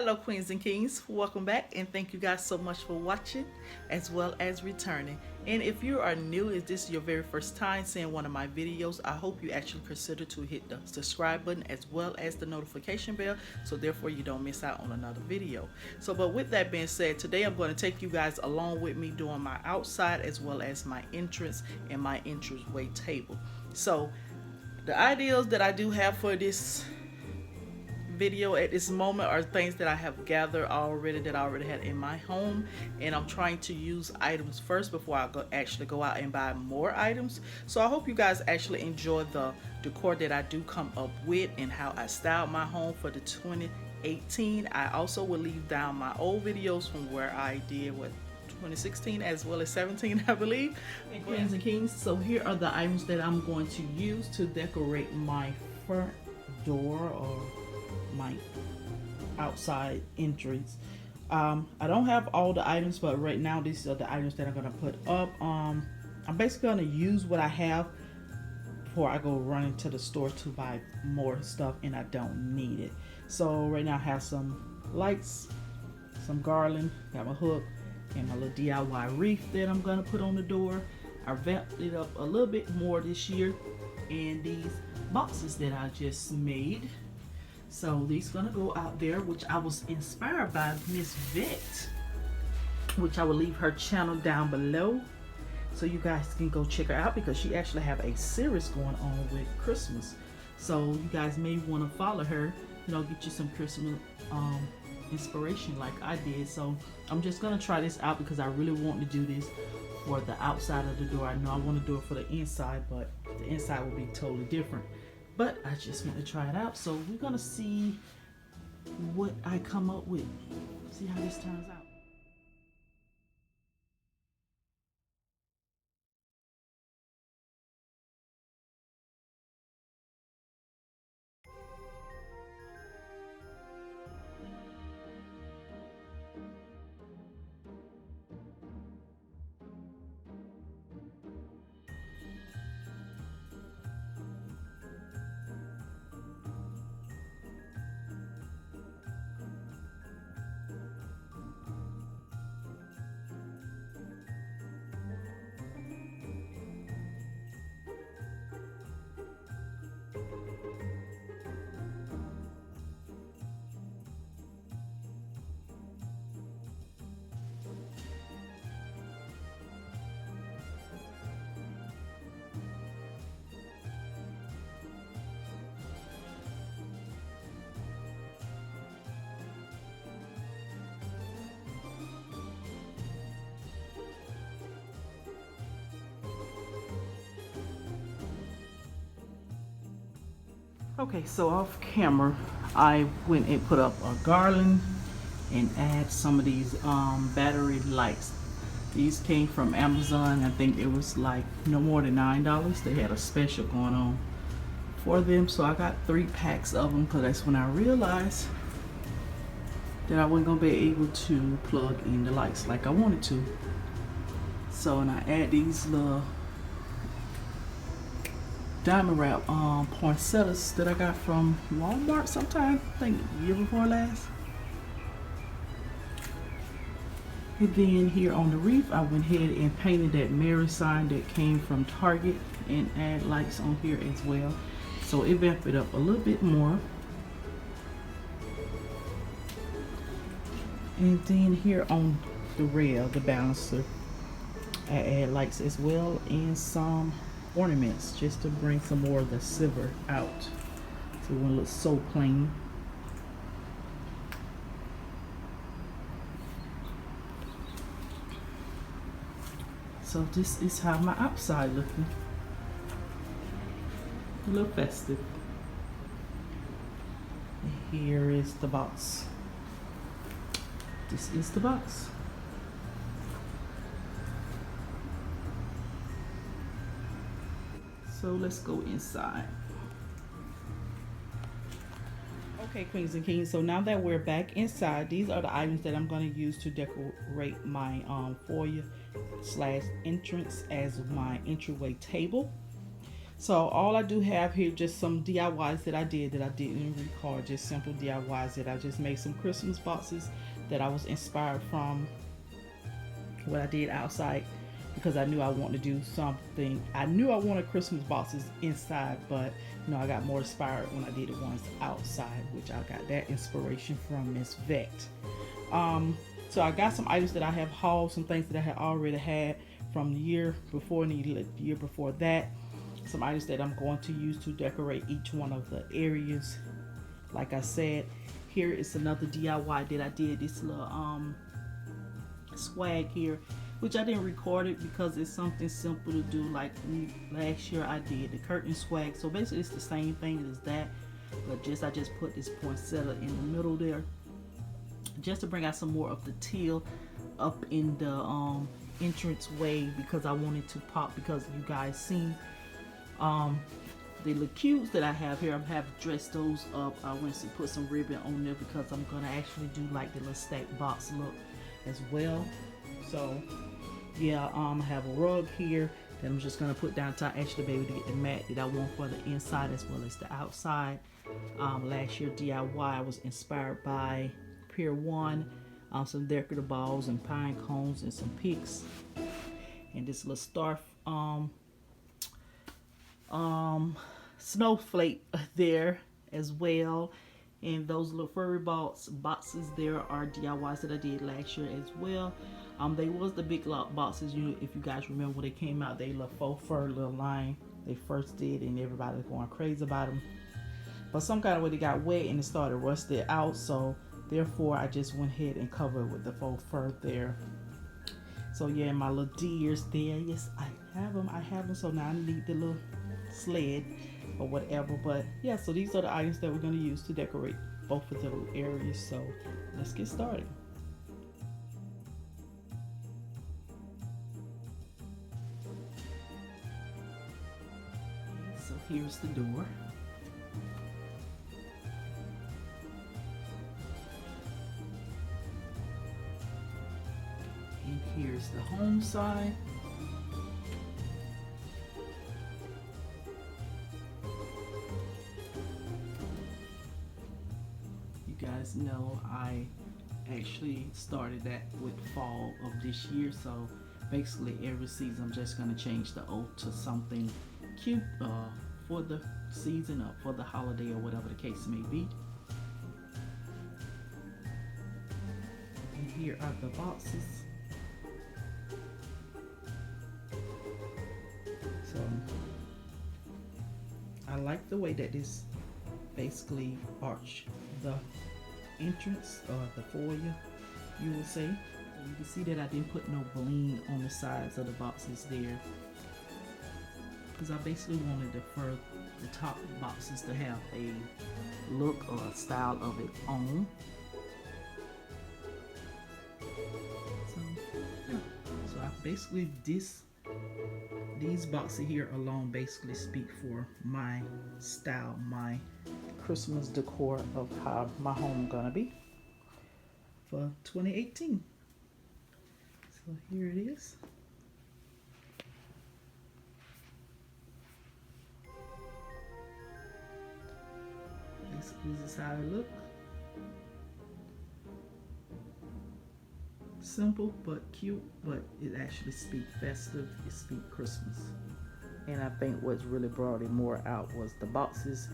Hello queens and kings, welcome back and thank you guys so much for watching as well as returning. And if you are new, if this is your very first time seeing one of my videos, I hope you actually consider to hit the subscribe button as well as the notification bell, so therefore you don't miss out on another video. But with that being said, today I'm going to take you guys along with me doing my outside as well as my entrance and my entryway table. So the ideas that I do have for this video at this moment are things that I have gathered already, that I already had in my home, and I'm trying to use items first before I actually go out and buy more items. So I hope you guys actually enjoy the decor that I do come up with and how I styled my home for the 2018. I also will leave down my old videos from where I did 2016 as well as 17, I believe. And queens and kings, so here are the items that I'm going to use to decorate my front door or my outside entrance. I don't have all the items, but right now these are the items that I'm gonna put up. I'm basically gonna use what I have before I go running to the store to buy more stuff and I don't need it. So right now I have some lights, some garland, got my hook, and my little DIY wreath that I'm gonna put on the door. I vamped it up a little bit more this year, and these boxes that I just made. So these gonna go out there, which I was inspired by Miss Vet, which I will leave her channel down below so you guys can go check her out, because she actually have a series going on with Christmas. So you guys may want to follow her, you know, get you some Christmas inspiration like I did. So I'm just gonna try this out because I really want to do this for the outside of the door. I know I want to do it for the inside, but the inside will be totally different. But I just want to try it out, so we're gonna see what I come up with, see how this turns out. Okay, so off camera, I went and put up a garland and add some of these battery lights. These came from Amazon. I think it was like no more than $9. They had a special going on for them, so I got 3 packs of them, because that's when I realized that I wasn't gonna be able to plug in the lights like I wanted to. So, and I add these little diamond wrap poinsettias that I got from Walmart sometime, I think the year before last. And then here on the wreath, I went ahead and painted that Mary sign that came from Target and add lights on here as well. So it vamped it up a little bit more. And then here on the rail, the balancer, I add lights as well and some ornaments just to bring some more of the silver out, so it won't look so plain. So this is how my outside looking, a little festive. And here is the box. This is the box. So let's go inside. Okay, queens and kings, so now that we're back inside, these are the items that I'm going to use to decorate my foyer slash entrance as my entryway table. So all I do have here just some DIYs that I didn't record, just simple DIYs that I just made some Christmas boxes that I was inspired from what I did outside, because I knew I wanted to do something. I knew I wanted Christmas boxes inside, but you know, I got more inspired when I did the ones outside, which I got that inspiration from Miss Vet. So I got some items that I have hauled, some things that I had already had from the year before and the year before that. Some items that I'm going to use to decorate each one of the areas. Like I said, here is another DIY that I did. This little swag here, which I didn't record it because it's something simple to do. Like last year I did the curtain swag, so basically it's the same thing as that, but I just put this poinsettia in the middle there just to bring out some more of the teal up in the entrance way, because I wanted to pop, because you guys seen the little cubes that I have here. I have dressed those up. I went to put some ribbon on there because I'm gonna actually do like the little stacked box look as well. So yeah, I have a rug here that I'm just gonna put down to actually be able to get the mat that I want for the inside as well as the outside. Last year DIY I was inspired by Pier 1, some decorative balls and pine cones and some picks, and this little star snowflake there as well. And those little furry boxes there are DIYs that I did last year as well. They was the big lock boxes. If you guys remember when they came out, they look faux fur little line they first did, and everybody was going crazy about them. But some kind of way they got wet and it started rusted out, so therefore I just went ahead and covered with the faux fur there. So yeah, my little deers there, yes, I have them. So now I need the little sled or whatever. But yeah, so these are the items that we're going to use to decorate both of the little areas. So let's get started. So here's the door. And here's the home side. You guys know I actually started that with fall of this year, so basically every season I'm just going to change the oath to something cute for the season or for the holiday or whatever the case may be. And here are the boxes. So I like the way that this basically arch the entrance or the foyer, you will say. So you can see that I didn't put no bling on the sides of the boxes there, because I basically wanted the top boxes to have a look or a style of its own. So yeah, so I basically these boxes here alone basically speak for my style, my Christmas decor of how my home gonna be for 2018. So here it is. This is how it look. Simple but cute, but it actually speaks festive, it speaks Christmas. And I think what's really brought it more out was the boxes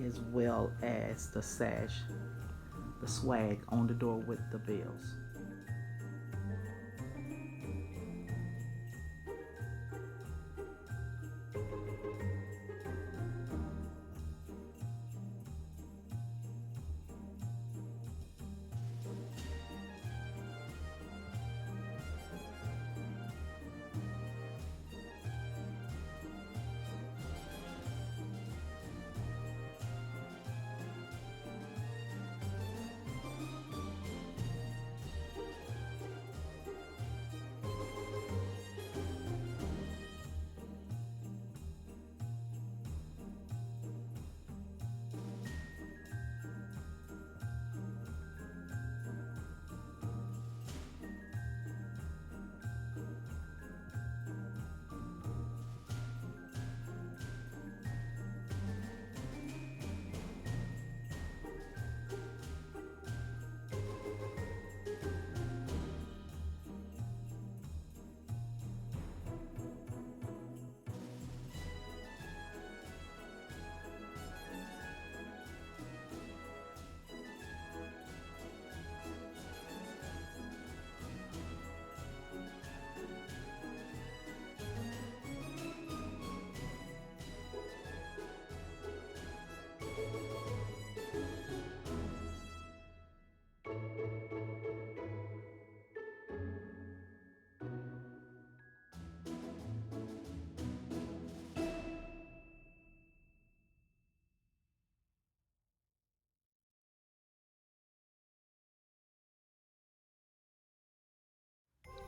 as well as the sash, the swag on the door with the bells.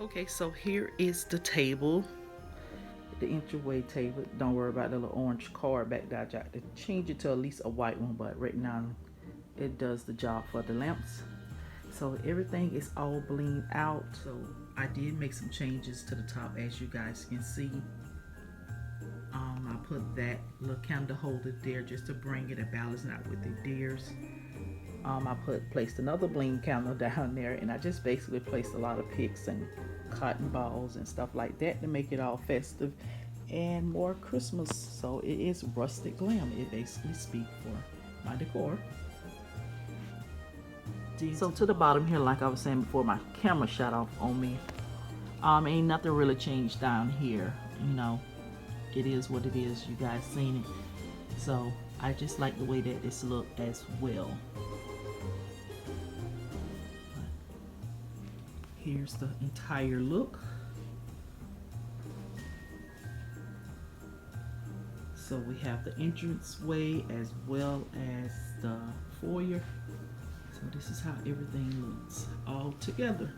Okay, so here is the table, the entryway table. Don't worry about the little orange card back there. I got to change it to at least a white one, but right now it does the job for the lamps. So everything is all blinged out. So I did make some changes to the top, as you guys can see. I put that little candle holder there just to bring it a balance out with the deers. I placed another bling candle down there, and I just basically placed a lot of picks and cotton balls and stuff like that to make it all festive and more Christmas. So it is rustic glam. It basically speaks for my decor. So to the bottom here, like I was saying before, my camera shut off on me. Ain't nothing really changed down here. You know, it is what it is. You guys seen it. So I just like the way that this look as well. Here's the entire look. So we have the entranceway as well as the foyer. So this is how everything looks all together.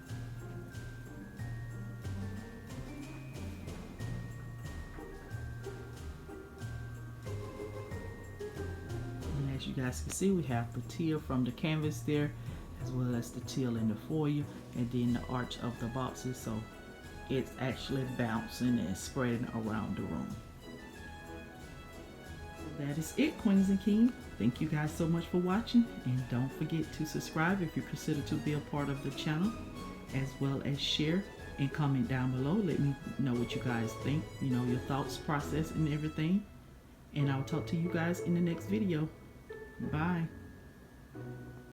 And as you guys can see, we have the teal from the canvas there, as well as the teal in the foyer, and then the arch of the boxes. So it's actually bouncing and spreading around the room. That is it, queens and kings. Thank you guys so much for watching, and don't forget to subscribe if you consider to be a part of the channel, as well as share and comment down below. Let me know what you guys think, you know, your thoughts, process, and everything. And I'll talk to you guys in the next video. Bye.